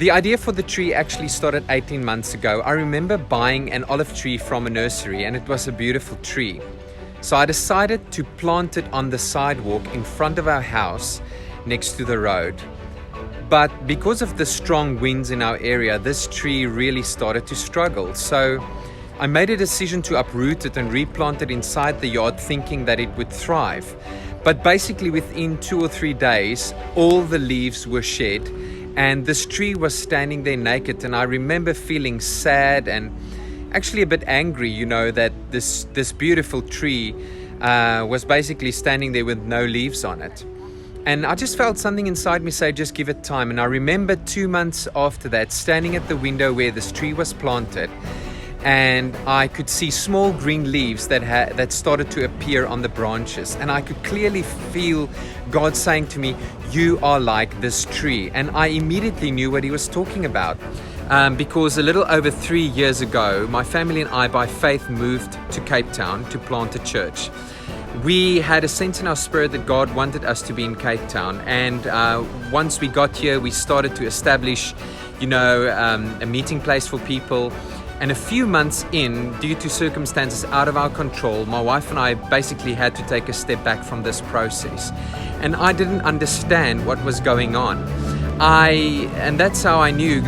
The idea for the tree actually started 18 months ago. I remember buying an olive tree from a nursery, and it was a beautiful tree. So I decided to plant it on the sidewalk in front of our house next to the road. But because of the strong winds in our area, this tree really started to struggle. So I made a decision to uproot it and replant it inside the yard, thinking that it would thrive. But basically within 2 or 3 days, all the leaves were shed and this tree was standing there naked. And I remember feeling sad and actually a bit angry, that this beautiful tree was basically standing there with no leaves on it. And I just felt something inside me say, just give it time. And I remember 2 months after that, standing at the window where this tree was planted, and I could see small green leaves that started to appear on the branches. And I could clearly feel God saying to me, you are like this tree. And I immediately knew what he was talking about. Because a little over 3 years ago, my family and I, by faith, moved to Cape Town to plant a church. We had a sense in our spirit that God wanted us to be in Cape Town. And once we got here, we started to establish, a meeting place for people. And a few months in, due to circumstances out of our control, my wife and I basically had to take a step back from this process. And I didn't understand what was going on. And that's how I knew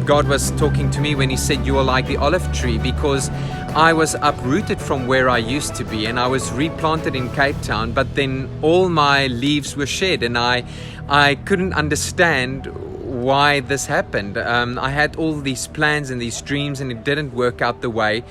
God was talking to me when he said, you are like the olive tree, because I was uprooted from where I used to be and I was replanted in Cape Town, but then all my leaves were shed and I couldn't understand why this happened. I had all these plans and these dreams and it didn't work out the way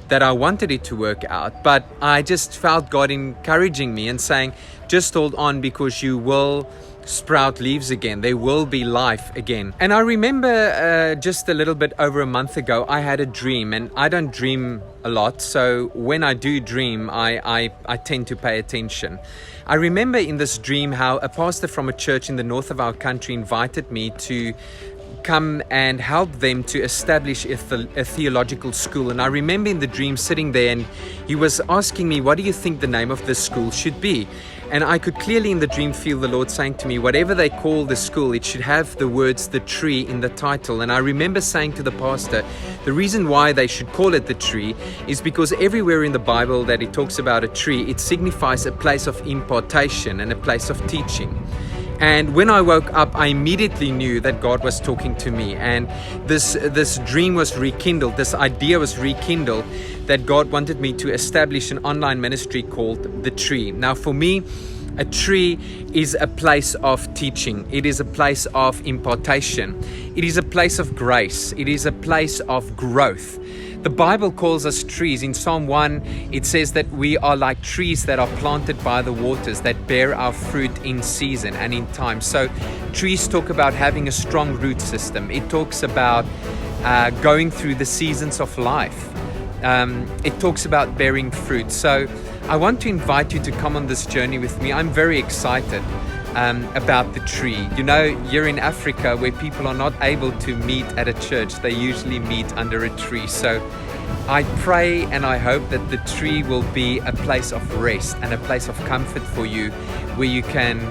that I wanted it to work out. But I just felt God encouraging me and saying, just hold on, because you will sprout leaves again. There will be life again. And I remember just a little bit over a month ago, I had a dream, and I don't dream a lot. So when I do dream, I tend to pay attention. I remember in this dream how a pastor from a church in the north of our country invited me to come and help them to establish a theological school. And I remember in the dream sitting there, and he was asking me, what do you think the name of this school should be? And I could clearly in the dream feel the Lord saying to me, whatever they call the school, it should have the words the tree in the title. And I remember saying to the pastor, the reason why they should call it the tree is because everywhere in the Bible that it talks about a tree, it signifies a place of impartation and a place of teaching. And when I woke up, I immediately knew that God was talking to me. And this dream was rekindled, this idea was rekindled, that God wanted me to establish an online ministry called The Tree. Now for me, a tree is a place of teaching. It is a place of impartation. It is a place of grace. It is a place of growth. The Bible calls us trees. In Psalm 1, it says that we are like trees that are planted by the waters, that bear our fruit in season and in time. So trees talk about having a strong root system. It talks about going through the seasons of life. It talks about bearing fruit. So I want to invite you to come on this journey with me. I'm very excited about the tree. You're in Africa where people are not able to meet at a church. They usually meet under a tree. So I pray and I hope that the tree will be a place of rest and a place of comfort for you, where you can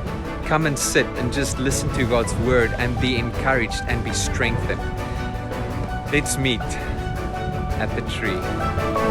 come and sit and just listen to God's word and be encouraged and be strengthened. Let's meet at the tree.